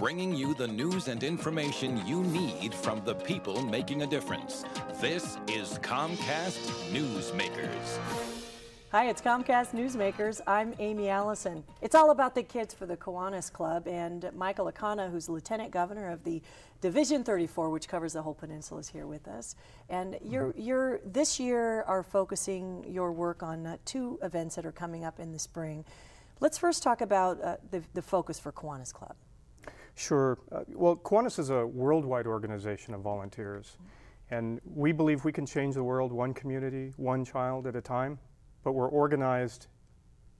bringing you the news and information you need from the people making a difference. This is Comcast Newsmakers. Hi, it's Comcast Newsmakers. I'm Aimee, Allison. It's all about the kids for the Kiwanis Club, and Michael Akana, who's Lieutenant Governor of the Division 34, which covers the whole peninsula, is here with us. And you're this year are focusing your work on two events that are coming up in the spring. Let's first talk about the focus for Kiwanis Club. Sure. Well, Kiwanis is a worldwide organization of volunteers, and we believe we can change the world one community, one child at a time. But we're organized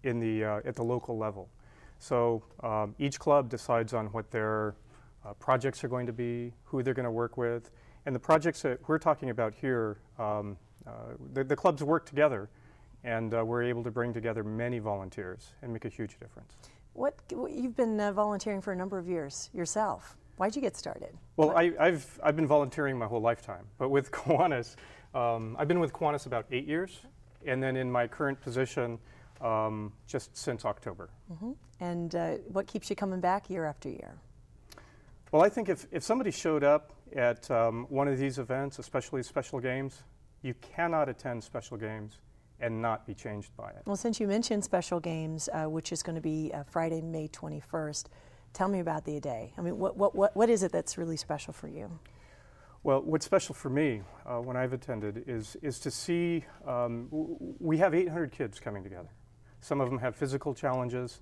in at the local level. So each club decides on what their projects are going to be, who they're going to work with, and the projects that we're talking about here, the clubs work together, and we're able to bring together many volunteers and make a huge difference. You've been volunteering for a number of years yourself. Why'd you get started? Well, I've been volunteering my whole lifetime, but with Kiwanis, I've been with Kiwanis about 8 years. And then in my current position, just since October. Mm-hmm. And what keeps you coming back year after year? Well, I think if somebody showed up at one of these events, especially special games, you cannot attend special games and not be changed by it. Well, since you mentioned special games, which is going to be Friday, May 21st, tell me about the day. I mean, what is it that's really special for you? Well, what's special for me when I've attended is to see, we have 800 kids coming together. Some of them have physical challenges.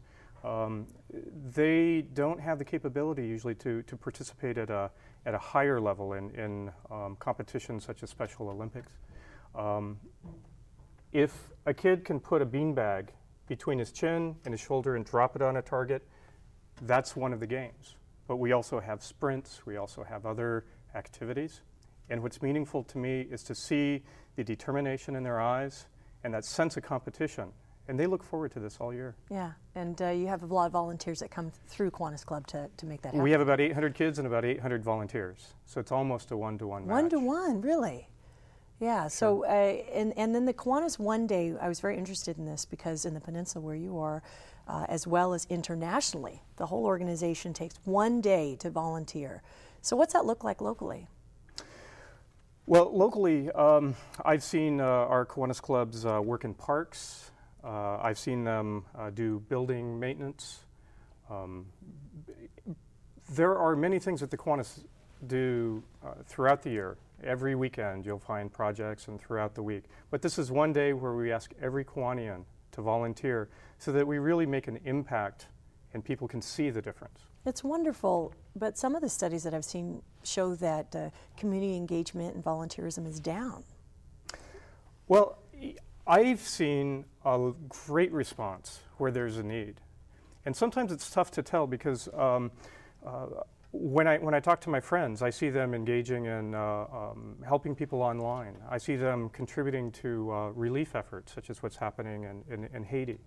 They don't have the capability usually to participate at a higher level in competitions such as Special Olympics. If a kid can put a beanbag between his chin and his shoulder and drop it on a target, that's one of the games. But we also have sprints, we also have other activities, and what's meaningful to me is to see the determination in their eyes and that sense of competition, and they look forward to this all year. Yeah, and you have a lot of volunteers that come through Kiwanis Club to make that happen. We have about 800 kids and about 800 volunteers, so it's almost a one-to-one match. One-to-one, really? Yeah, sure. So and then the Kiwanis One Day, I was very interested in this because in the peninsula where you are, as well as internationally, the whole organization takes one day to volunteer. So what's that look like locally? Well, locally, I've seen our Kiwanis clubs work in parks. I've seen them do building maintenance. There are many things that the Kiwanis do throughout the year. Every weekend you'll find projects and throughout the week. But this is one day where we ask every Kiwanian to volunteer so that we really make an impact and people can see the difference. It's wonderful, but some of the studies that I've seen show that community engagement and volunteerism is down. Well, I've seen a great response where there's a need. And sometimes it's tough to tell because when I talk to my friends, I see them engaging in helping people online. I see them contributing to relief efforts, such as what's happening in Haiti.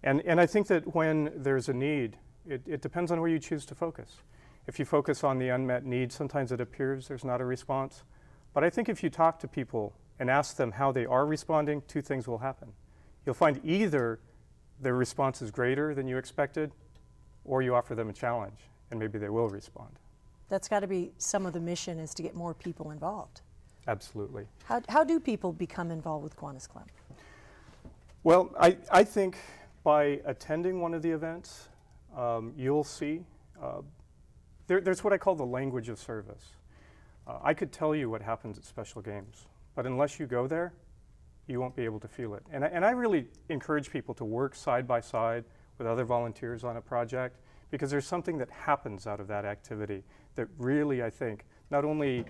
And I think that when there's a need, it depends on where you choose to focus. If you focus on the unmet need, sometimes it appears there's not a response. But I think if you talk to people and ask them how they are responding, two things will happen. You'll find either their response is greater than you expected, or you offer them a challenge, and maybe they will respond. That's got to be some of the mission, is to get more people involved. Absolutely. How do people become involved with Kiwanis Club? Well, I think by attending one of the events, you'll see there's what I call the language of service. I could tell you what happens at special games, but unless you go there, you won't be able to feel it. And I really encourage people to work side by side with other volunteers on a project, because there's something that happens out of that activity that really, I think, not only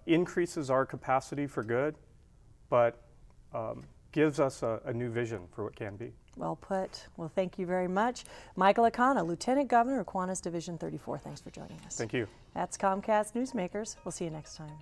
increases our capacity for good, but gives us a new vision for what can be. Well put. Well, thank you very much. Michael Akana, Lieutenant Governor of Kiwanis Division 34. Thanks for joining us. Thank you. That's Comcast Newsmakers. We'll see you next time.